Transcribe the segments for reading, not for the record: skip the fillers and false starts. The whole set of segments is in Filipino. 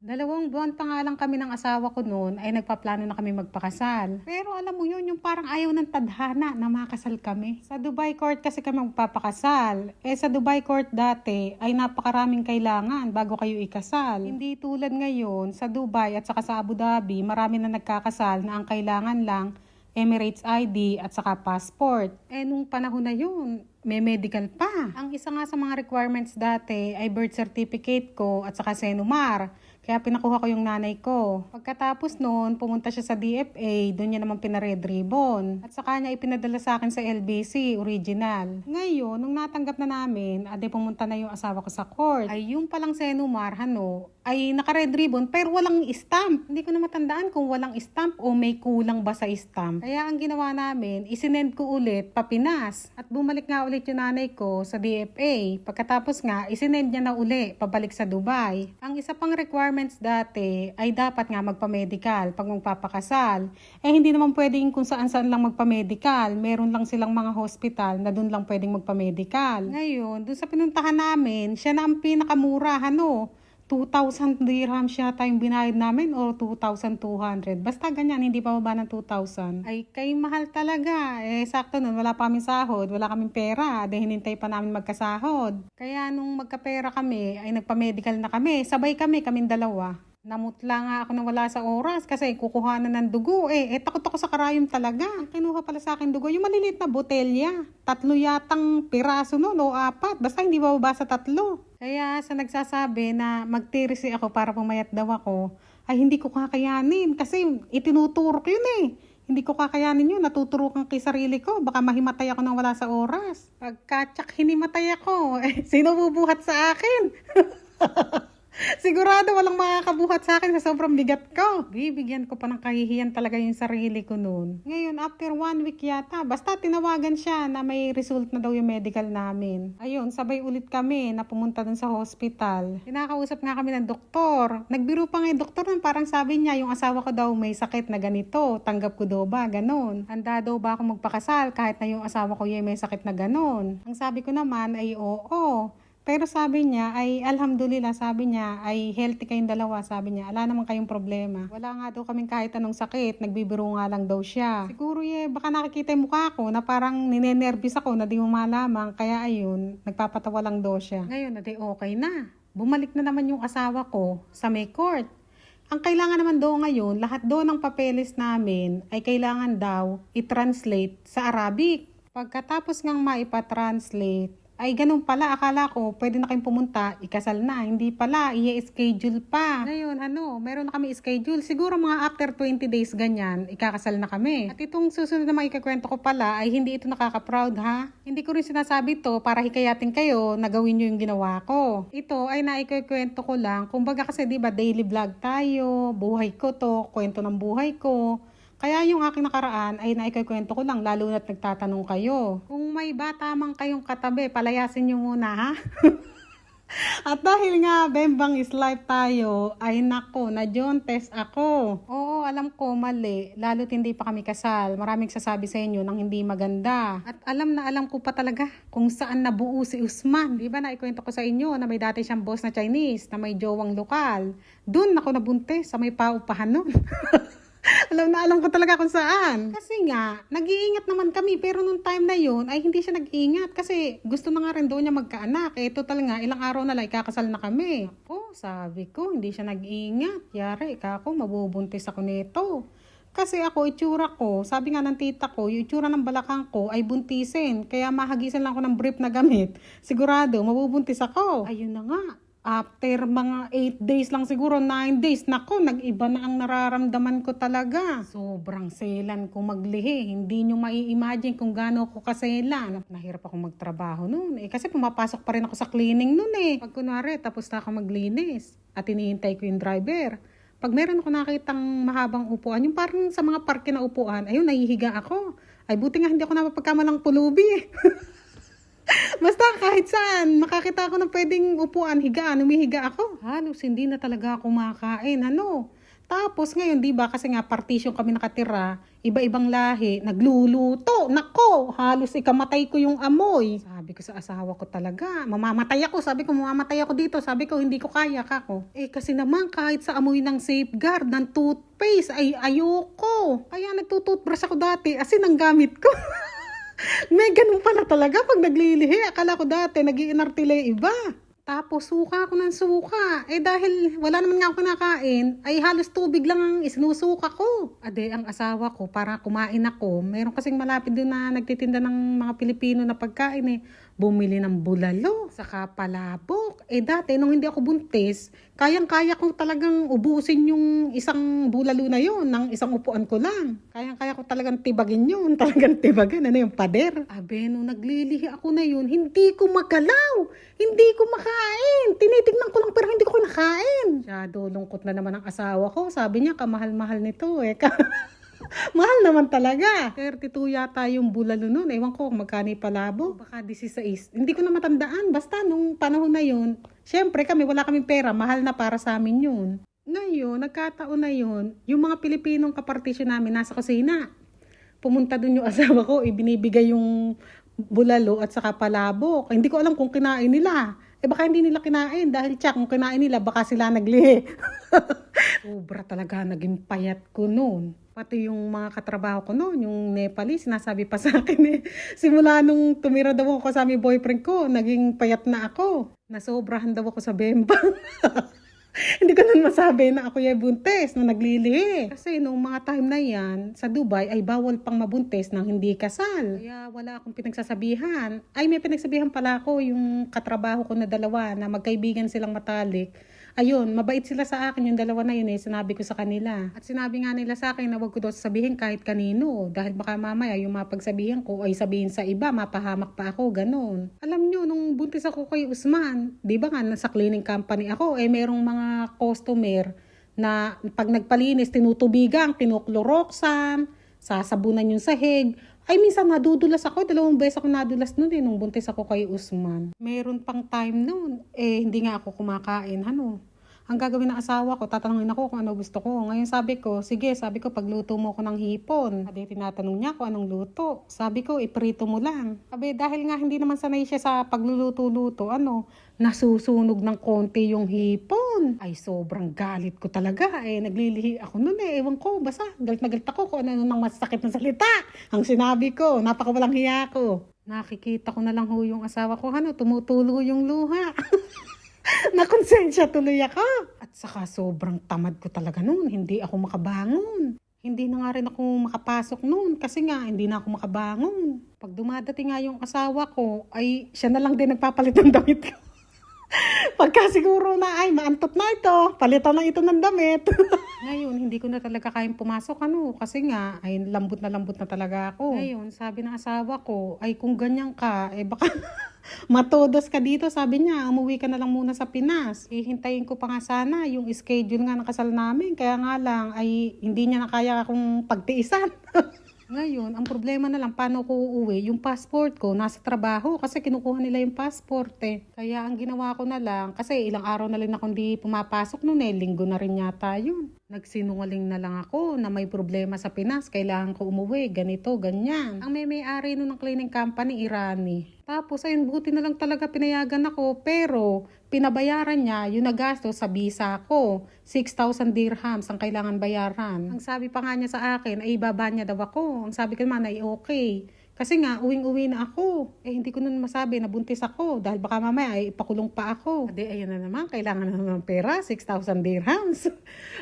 2 buwan pa nga lang kami ng asawa ko noon ay nagpaplano na kami magpakasal. Pero alam mo yun, yung parang ayaw ng tadhana na makasal kami. Sa Dubai Court kasi kami magpapakasal. Sa Dubai Court dati ay napakaraming kailangan bago kayo ikasal. Hindi tulad ngayon sa Dubai at saka sa Abu Dhabi, marami na nagkakasal na ang kailangan lang Emirates ID at saka passport. Nung panahon na yun, may medical pa. Ang isa nga sa mga requirements dati ay birth certificate ko at saka Senomar. Kaya pinakuha ko yung nanay ko. Pagkatapos noon, pumunta siya sa DFA, doon niya naman pina-red ribbon. At saka niya ipinadala sa akin sa LBC, original. Ngayon, nung natanggap na namin, pumunta na yung asawa ko sa court. Ay yung palang Senomar, ay naka-red ribbon pero walang stamp. Hindi ko na matandaan kung walang stamp o may kulang ba sa stamp. Kaya ang ginawa namin, isinend ko ulit papinas. At bumalik nga ulit yung nanay ko sa DFA. Pagkatapos nga, isinend niya na uli pabalik sa Dubai. Ang isa pang requirements dati ay dapat nga magpa-medical pag magpapakasal. Hindi naman pwedeng kung saan-saan lang magpa-medical. Meron lang silang mga hospital na doon lang pwedeng magpa-medical. Ngayon, doon sa pinuntahan namin, siya na ang pinakamura, 2,000 dirhams yata yung binayad namin o 2,200. Basta ganyan, hindi pa baba ng 2,000. Ay, kay mahal talaga. Sakto nun, wala pa kaming sahod, wala kaming pera. Hinintay pa namin magkasahod. Kaya nung magkapera kami, ay nagpa-medical na kami. Sabay kaming dalawa. Namutla nga ako nang wala sa oras kasi kukuha na ng dugo. Takot ako sa karayom talaga. Kinuha pala sa akin dugo, yung maliliit na botelya. 3 yatang piraso no, o 4. Basta hindi bababa sa 3. Kaya sa nagsasabi na magtirisi ako para pumayat daw ako, ay hindi ko kakayanin kasi itinuturok yun. Hindi ko kakayanin yun, natuturukan kay sarili ko, baka mahimatay ako nang wala sa oras. Pagkatsak hinimatay ako, sino bubuhat sa akin? Sigurado walang makakabuhat sa akin sa sobrang bigat ko. Bibigyan ko pa ng kahihiyan talaga yung sarili ko noon. Ngayon, after 1 week yata, basta tinawagan siya na may result na daw yung medical namin. Ayun, sabay ulit kami na pumunta dun sa hospital. Kinakausap nga kami ng doktor. Nagbiro pa nga yung doktor na parang sabi niya, yung asawa ko daw may sakit na ganito. Tanggap ko daw ba? Ganon. Handa daw ba ako magpakasal kahit na yung asawa ko may sakit na ganon? Ang sabi ko naman ay oo. Pero sabi niya ay alhamdulillah, sabi niya ay healthy kayong dalawa, sabi niya. Wala naman kayong problema. Wala nga daw kaming kahit anong sakit, nagbibiro nga lang daw siya. Siguro baka nakikita yung mukha ko na parang ninenervous ako na di mo malamang, kaya ayun, nagpapatawa lang daw siya. Ngayon okay na. Bumalik na naman yung asawa ko sa may court. Ang kailangan naman daw ngayon, lahat daw ng papeles namin ay kailangan daw i-translate sa Arabic. Pagkatapos ngang maipa-translate, ay ganun pala, akala ko pwede na kayong pumunta, ikasal na. Hindi pala, i-schedule pa. Ngayon, meron na kami schedule. Siguro mga after 20 days ganyan, ikakasal na kami. At itong susunod na maikakwento ko pala ay hindi ito nakaka-proud Hindi ko rin sinasabi to para hikayatin kayo na gawin nyo yung ginawa ko. Ito ay naikakwento ko lang. Kumbaga kasi diba daily vlog tayo, buhay ko to, kwento ng buhay ko. Kaya yung aking nakaraan ay naikakwento ko lang lalo na't nagtatanong kayo. Kung may bata man kayong katabi, palayasin nyo muna At dahil nga Bembang is life tayo, ay nako, na-Jontes ako. Oo, alam ko mali, lalo't hindi pa kami kasal. Maraming sasabi sa inyo ng hindi maganda. At alam na alam ko pa talaga kung saan nabuo si Usman. Di ba naikwento ko sa inyo na may dati siyang boss na Chinese na may jowang lokal. Doon ako nabuntis sa may paupahan nun. Alam ko talaga kung saan. Kasi nga, nag-iingat naman kami. Pero nung time na yun, ay hindi siya nag-iingat. Kasi gusto na nga rin doon niya magkaanak. Total nga, ilang araw na lang, ikakasal na kami. Sabi ko, hindi siya nag-iingat. Yari, kako, mabubuntis ako nito. Kasi ako, itsura ko, sabi nga ng tita ko, yung itsura ng balakang ko ay buntisin. Kaya mahagisan lang ako ng brief na gamit. Sigurado, mabubuntis ako. Ayun na nga. After mga 8 days lang siguro, 9 days, nako, nag-iba na ang nararamdaman ko talaga. Sobrang selan ko maglihi. Hindi nyo mai-imagine kung gaano ako kaselan. Nahirap akong magtrabaho noon. Kasi pumapasok pa rin ako sa cleaning noon Pag kunwari, tapos na ako maglinis. At hinihintay ko yung driver. Pag meron ako nakitang mahabang upuan, yung parang sa mga parke na upuan, ayun, nahihiga ako. Ay, buti nga hindi ako napapagkamalang pulubi. Basta kahit saan, makakita ako ng pwedeng upuan, higaan, humihiga ako. Halos hindi na talaga ako makain. Tapos ngayon, di ba, kasi nga partition kami nakatira, iba-ibang lahi, nagluluto. Nako, halos ikamatay ko yung amoy. Sabi ko sa asawa ko talaga, mamamatay ako. Sabi ko, mamamatay ako dito. Sabi ko, hindi ko kaya, kako. Kasi naman, kahit sa amoy ng safeguard, ng toothpaste, ay ayoko. Kaya nagtutoothbrush ako dati, asin ang gamit ko. May ganun pala talaga pag naglilihi. Akala ko dati, nag-iinartile iba. Tapos suka ako ng suka. Dahil wala naman nga ako kinakain, ay halos tubig lang ang isinusuka ko. Ang asawa ko, para kumain ako, meron kasing malapit doon na nagtitinda ng mga Pilipino na pagkain bumili ng bulalo, saka palabok. Dati nung hindi ako buntis, kayang-kaya ko talagang ubusin yung isang bulalo na yon ng isang upuan ko lang. Kayang-kaya ko talagang tibagin yun, talagang tibagin. Ano yung pader? Nung naglilihi ako na yun, hindi ko magalaw, hindi ko makain. Tinitignan ko lang pero hindi ko kinakain. Masyado lungkot na naman ang asawa ko. Sabi niya, kamahal-mahal nito Mahal naman talaga. 32 yata yung bulalo nun. Ewan ko kung magkano yung palabo. Baka 16. Hindi ko na matandaan. Basta nung panahon na yun, syempre kami wala kaming pera. Mahal na para sa amin yun. Ngayon, nagkataon na yun, yung mga Pilipinong kapartisyon namin nasa kusina. Pumunta dun yung asawa ko, ibinibigay yung bulalo at saka palabok. Hindi ko alam kung kinain nila. Baka hindi nila kinain dahil kung kinain nila, baka sila naglihi. Sobra talaga, naging payat ko noon. Pati yung mga katrabaho ko noon, yung Nepalese, sinasabi pa sa akin Simula nung tumira daw ako kasama yung boyfriend ko, naging payat na ako. Nasobrahan daw ako sa bembang. Hindi ko nun masabi na ako yung buntis na naglilihi. Kasi nung mga time na yan, sa Dubai ay bawal pang mabuntis nang hindi kasal. Kaya wala akong pinagsasabihan. May pinagsabihan pala ako yung katrabaho ko na dalawa na magkaibigan silang matalik. Ayun, mabait sila sa akin yung dalawa na yun sinabi ko sa kanila. At sinabi nga nila sa akin na wag ko daw sabihin kahit kanino. Dahil baka mamaya yung mapagsabihan ko ay sabihin sa iba, mapahamak pa ako, ganun. Alam nyo, nung buntis ako kay Usman, di ba nga nasa cleaning company ako, merong mga customer na pag nagpalinis, tinutubigan, kinukloroksan, sasabunan yung sahig. Minsan nadudulas ako, 2 beses ako nadulas nun nung buntis ako kay Usman. Meron pang time nun, hindi nga ako kumakain, Ang gagawin ng asawa ko, tatanungin ako kung ano gusto ko. Ngayon sabi ko, sige, pagluto mo ko ng hipon. Tinatanong niya kung anong luto. Sabi ko, iprito mo lang. Dahil nga hindi naman sanay siya sa pagluluto-luto, nasusunog ng konti yung hipon. Sobrang galit ko talaga. Naglilihi ako nun Ewan ko, basta galit na galit ako kung ano nang masakit na salita. Ang sinabi ko, napakawalang hiya ko. Nakikita ko na lang yung asawa ko, tumutulo yung luha. Nakonsensya tuloy ako. At saka sobrang tamad ko talaga noon. Hindi ako makabangon. Hindi na nga rin ako makapasok noon kasi nga hindi na ako makabangon. Pag dumadating nga yung asawa ko, siya na lang din nagpapalit ng damit ko. Pagka siguro na maantot na ito, palitan na ito ng damit. Ngayon, hindi ko na talaga kayang pumasok kasi nga lambot na talaga ako. Ngayon, sabi ng asawa ko, kung ganyan ka, baka matodos ka dito. Sabi niya, umuwi ka na lang muna sa Pinas. Hintayin ko pa nga sana yung schedule nga ng kasal namin. Kaya nga lang, hindi niya na kaya akong pagtiisan. Ngayon, ang problema na lang, paano ko uuwi? Yung passport ko, nasa trabaho kasi kinukuha nila yung passport Kaya ang ginawa ko na lang, kasi ilang araw na rin ako hindi pumapasok noon linggo na rin yata yun. Nagsinungaling na lang ako na may problema sa Pinas, kailangan ko umuwi, ganito, ganyan. Ang may-ari nun ng cleaning company, Irani. Tapos buti na lang talaga pinayagan ako, pero pinabayaran niya yung nagastos sa visa ko. 6,000 dirhams ang kailangan bayaran. Ang sabi pa nga niya sa akin, ibaba niya daw ako. Ang sabi ko naman okay. Kasi nga, uwing-uwi na ako. Hindi ko nun masabi na buntis ako dahil baka mamaya ipakulong pa ako. Ayun na naman, kailangan na naman pera, 6,000 dirhams.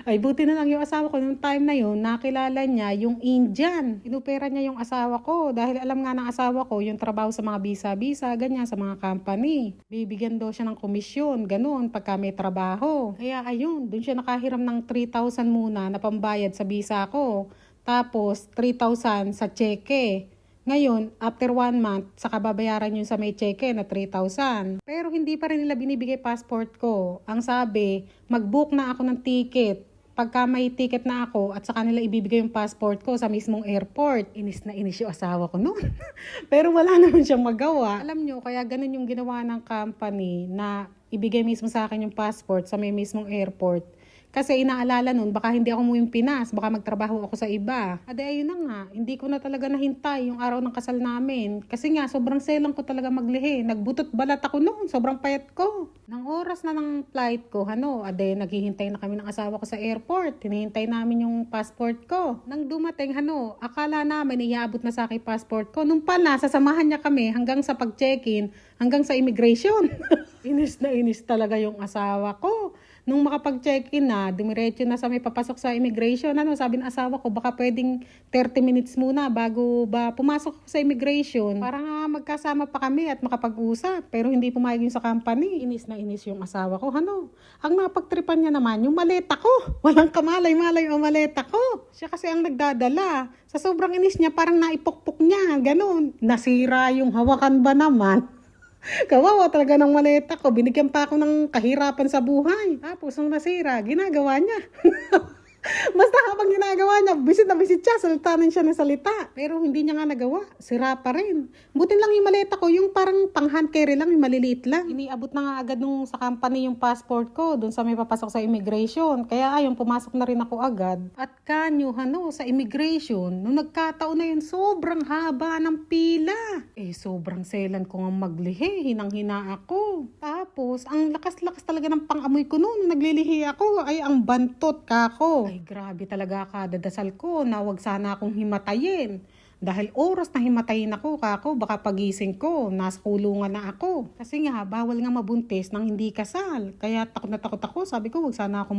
Buti na lang yung asawa ko nung time na yun, nakilala niya yung Indian. Inopera niya yung asawa ko dahil alam nga ng asawa ko yung trabaho sa mga bisa-bisa, ganyan, sa mga company. Bibigyan daw siya ng komisyon, ganun, pagka may trabaho. Kaya dun siya nakahiram ng 3,000 muna na pambayad sa bisa ko. Tapos, 3,000 sa cheque. Ngayon, after 1 month, saka babayaran yun sa may cheque na 3,000. Pero hindi pa rin nila binibigay passport ko. Ang sabi, mag-book na ako ng ticket. Pagka may ticket na ako at saka nila ibibigay yung passport ko sa mismong airport. Inis na inis yung asawa ko noon. Pero wala naman siyang magawa. Alam nyo, kaya ganun yung ginawa ng company na ibigay mismo sa akin yung passport sa may mismong airport. Kasi inaalala nun, baka hindi ako umuwing Pinas, baka magtrabaho ako sa iba. Ade ayun na nga, hindi ko na talaga nahintay yung araw ng kasal namin. Kasi nga, sobrang selang ko talaga maglihi. Nagbutot balat ako noon, sobrang payat ko. Nang oras na ng flight ko, ade naghihintay na kami ng asawa ko sa airport. Hinihintay namin yung passport ko. Nang dumating, akala namin iabot na sa akin passport ko. Nung pala, sasamahan niya kami hanggang sa pag-check-in, hanggang sa immigration. Inis na inis talaga yung asawa ko. Nung makapag-check-in na, dumiretso na sa may papasok sa immigration, sabi ng asawa ko, baka pwedeng 30 minutes muna bago ba pumasok sa immigration para nga magkasama pa kami at makapag-usap. Pero hindi pumayag yun sa company. Inis na inis yung asawa ko. Ang napagtripan niya naman, yung maleta ko. Walang kamalay-malay ang maleta ko. Siya kasi ang nagdadala. Sa sobrang inis niya, parang naipokpok niya. Ganon. Nasira yung hawakan ba naman? Kawawa talaga ng maleta ko. Binigyan pa ako ng kahirapan sa buhay. Tapos nung nasira, ginagawa niya. Basta habang ginagawa niya, bisit na bisit siya, salitanin siya ng salita. Pero hindi niya nga nagawa, sira pa rin. Buti lang yung maleta ko, yung parang pang hand carry lang, yung maliliit lang. Iniabot na nga agad nung sa company yung passport ko, dun sa may papasok sa immigration. Kaya ayun, pumasok na rin ako agad. At kanyo, sa immigration, nung nagkataon na yun, sobrang haba ng pila. Sobrang selan ko nga maglihi, hinang-hina ako. Tapos, ang lakas-lakas talaga ng pang-amoy ko noon, naglilihi ako, ay ang bantot kako. Ay, grabe talaga kadadasal ko na wag sana akong himatayin. Dahil oras na himatayin ako, kako, baka pagising ko, nasa kulungan na ako. Kasi nga, bawal nga mabuntis nang hindi kasal. Kaya takot na takot ako, sabi ko, wag sana akong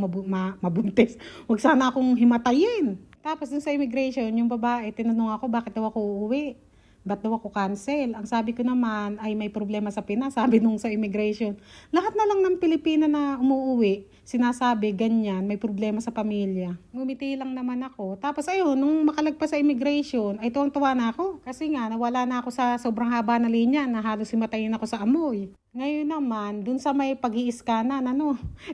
mabuntis. Wag sana akong himatayin. Tapos dun sa immigration, yung babae, tinanong ako, bakit daw ako uuwi? Ba't daw ako cancel? Ang sabi ko naman ay may problema sa Pinas. Sabi nung sa immigration, lahat na lang ng Pilipina na umuuwi, sinasabi ganyan, may problema sa pamilya. Ngumiti lang naman ako. Tapos ayun, nung makalagpas sa immigration, ay tuwang-tuwa na ako. Kasi nga, nawala na ako sa sobrang haba na linya na halos himatayin ako sa amoy. Ngayon naman, dun sa may pag-iiskanan,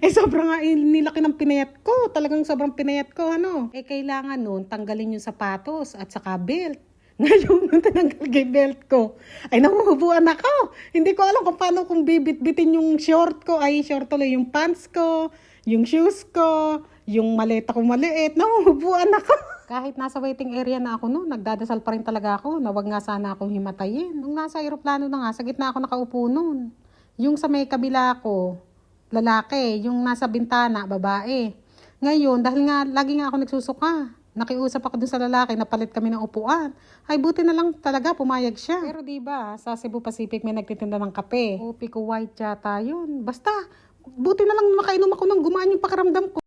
sobrang nga nilaki ng pinayat ko. Talagang sobrang pinayat ko, kailangan nun, tanggalin yung sapatos at saka belt. Ngayon, nung tinanggal yung belt ko, ay nahuhubuan ako. Hindi ko alam kung bibit-bitin yung short ko, short tuloy, yung pants ko, yung shoes ko, yung maleta ko maliit, nahuhubuan ako. Kahit nasa waiting area na ako nagdadasal pa rin talaga ako na wag nga sana akong himatayin. Nung nasa aeroplano na nga, sa gitna ako nakaupo nun. Yung sa may kabila ko, lalaki, yung nasa bintana, babae. Ngayon, dahil nga lagi nga ako nagsusuka, nakiusap ako dun sa lalaki, napalit kami ng upuan. Ay, buti na lang talaga, pumayag siya. Pero diba, sa Cebu Pacific may nagtitinda ng kape. O, Pico White yata yun. Basta, buti na lang makainom ako nung gumaan yung pakiramdam ko.